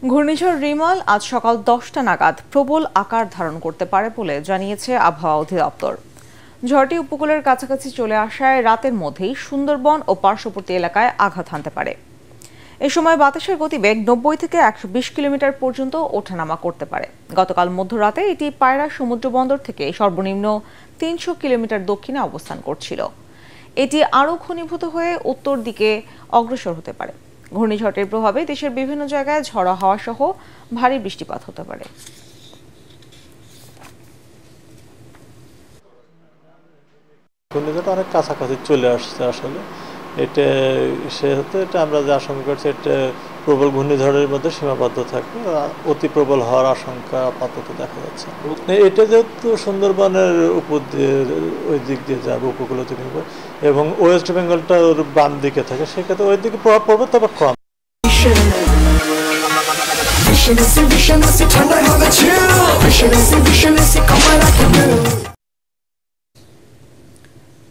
ঘূর্ণিঝড় রিমাল আজ সকাল 10টা নাগাদ প্রবল আকার ধারণ করতে পারে বলে জানিয়েছে আবহাওয়া অধিদপ্তর। ঝড়টি উপকূলের কাছাকাছি চলে আসায় রাতের মধ্যেই সুন্দরবন ও পার্শ্ববর্তী এলাকায় আঘাত হানতে পারে। এ সময় বাতাসের গতিবেগ 90 থেকে 120 কিলোমিটার পর্যন্ত ওঠানামা করতে পারে। গতকাল মধ্যরাতে এটি পায়রা সমুদ্র বন্দর থেকে সর্বনিম্ন 300 কিলোমিটার দক্ষিণে অবস্থান করছিল। এটি আরও ঘনীভূত হয়ে উত্তর দিকে অগ্রসর হতে পারে। ঘূর্ণিঝড়টির প্রভাবে দেশের বিভিন্ন জায়গায় ঝড়ো হাওয়া সহ ভারী বৃষ্টিপাত হতে পারে। ঘূর্ণিঝড় অনেক কাছাকাছি চলে আসছে আসলে। এটা আমরা যে আশঙ্কা করছি এটা প্রবল ঘূর্ণিঝড়ের মধ্যে সীমাবদ্ধ থাকবে, অতি প্রবল হওয়ার আশঙ্কা আপাতত দেখা যাচ্ছে। এটা যেহেতু সুন্দরবনের উপর দিয়ে ওই দিক দিয়ে যাবে উপকূলবর্তী এবং ওয়েস্ট বেঙ্গলটা ওর বাম দিকে থাকে, সেক্ষেত্রে ওই দিকে প্রভাব পড়বে, তবে কম।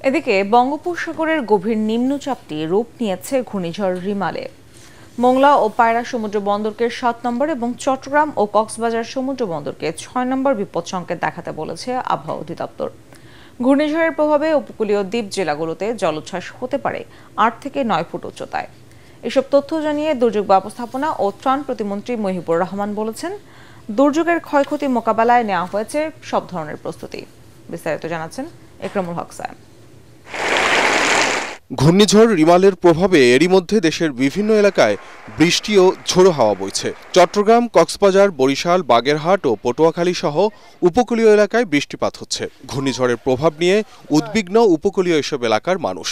এদিকে বঙ্গোপসাগরের গভীর নিম্নচাপটি রূপ নিয়েছে ঘূর্ণিঝড় রিমালে। মোংলা ও পায়রা সমুদ্র বন্দরকে 7 নম্বর এবং চট্টগ্রাম ও কক্সবাজার সমুদ্র বন্দরকে 6 নম্বর বিপদ সংকেত দেখাতে বলেছে আবহাওয়া অধিদপ্তর। ঘূর্ণিঝড়ের প্রভাবে উপকূলীয় দ্বীপ জেলাগুলোতে জলোচ্ছ্বাস হতে পারে 8 থেকে 9 ফুট উচ্চতায়। এসব তথ্য জানিয়ে দুর্যোগ ব্যবস্থাপনা ও ত্রাণ প্রতিমন্ত্রী মহিবুর রহমান বলেছেন, দুর্যোগের ক্ষয়ক্ষতি মোকাবেলায় নেওয়া হয়েছে সব ধরনের প্রস্তুতি। বিস্তারিত জানাচ্ছেন একরামুল হক সায়েম। ঘূর্ণিঝড় রিমালের প্রভাবে এরই মধ্যে দেশের বিভিন্ন এলাকায় বৃষ্টি ও ঝোড়ো হাওয়া বইছে। চট্টগ্রাম, কক্সবাজার, বরিশাল, বাগেরহাট ও পটুয়াখালী সহ উপকূলীয় এলাকায় বৃষ্টিপাত হচ্ছে। ঘূর্ণিঝড়ের প্রভাব নিয়ে উদ্বিগ্ন উপকূলীয় এসব এলাকার মানুষ।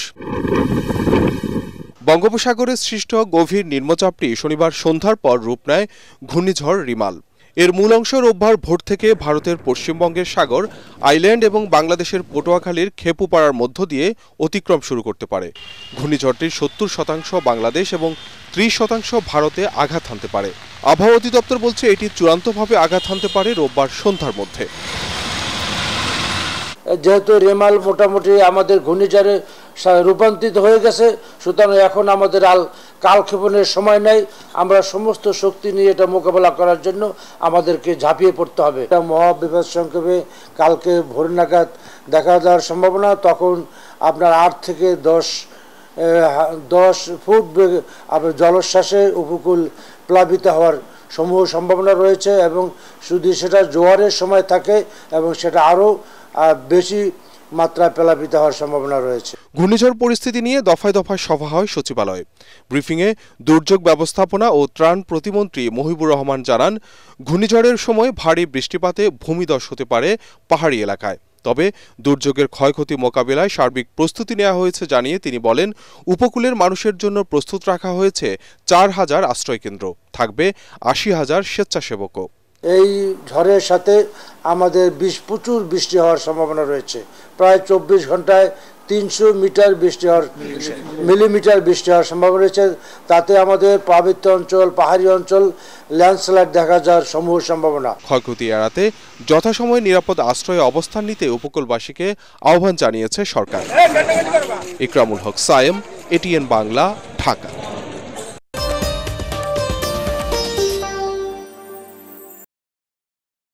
বঙ্গোপসাগরে সৃষ্ট গভীর নিম্নচাপটি শনিবার সন্ধ্যার পর রূপ নেয় ঘূর্ণিঝড় রিমাল। এর মূল অংশ রোববার ভোর থেকে ভারতের পশ্চিমবঙ্গের সাগর, আইল্যান্ড এবং বাংলাদেশের পটুয়াখালীর খেপুপাড়ার মধ্য দিয়ে অতিক্রম শুরু করতে পারে। ঘূর্ণিঝড়টির 70% বাংলাদেশ এবং 30% ভারতে আঘাত হানতে পারে। আবহাওয়া অধিদপ্তর বলছে এটি চূড়ান্তভাবে আঘাত হানতে পারে রোববার সন্ধ্যার মধ্যে। যেহেতু রেমাল মোটামুটি আমাদের ঘূর্ণিঝড়ে রূপান্তরিত হয়ে গেছে, সুতরাং এখন আমাদের কালক্ষেপণের সময় নেই। আমরা সমস্ত শক্তি নিয়ে এটা মোকাবেলা করার জন্য আমাদেরকে ঝাঁপিয়ে পড়তে হবে। এটা মহাবিপদ সংক্ষেপে কালকে ভোর নাগাদ দেখা যাওয়ার সম্ভাবনা। তখন আপনার 8 থেকে 10 ফুট জলোচ্ছ্বাসে উপকূল প্লাবিত হওয়ার সমূহ সম্ভাবনা রয়েছে, এবং যদি সেটা জোয়ারের সময় থাকে এবং সেটা আরও বেশি মাত্রায় প্লাবিত হওয়ার সম্ভাবনা রয়েছে। ঘূর্ণিঝড় পরিস্থিতি নিয়ে দফায় দফায় সভা হয় সচিবালয়ে। ব্রিফিংয়ে দুর্যোগ ব্যবস্থাপনা ও ত্রাণ প্রতিমন্ত্রী মহিবুর রহমান জানান, ঘূর্ণিঝড়ের সময় ভারী বৃষ্টিপাতে ভূমিধস হতে পারে পাহাড়ি এলাকায়। তবে দুর্যোগের ক্ষয়ক্ষতি মোকাবিলায় সার্বিক প্রস্তুতি নেওয়া হয়েছে জানিয়ে তিনি বলেন, উপকূলের মানুষের জন্য প্রস্তুত রাখা হয়েছে 4000 আশ্রয়কেন্দ্র, থাকবে 80,000 স্বেচ্ছাসেবকও। এই ঝড়ের সাথে আমাদের প্রচুর বৃষ্টি হওয়ার সম্ভাবনা রয়েছে। প্রায় 24 ঘন্টায় 300 মিলিমিটার বৃষ্টি হওয়ার সম্ভাবনা রয়েছে। তাতে আমাদের পার্বত্য অঞ্চল, পাহাড়ি অঞ্চল ল্যান্ডস্লাইড দেখা যাওয়ার সমূহ সম্ভাবনা। ক্ষয়ক্ষতি এড়াতে যথাসময়ে নিরাপদ আশ্রয়ে অবস্থান নিতে উপকূলবাসীকে আহ্বান জানিয়েছে সরকার। ইকরামুল হক সায়েম, এটিএন বাংলা, ঢাকা।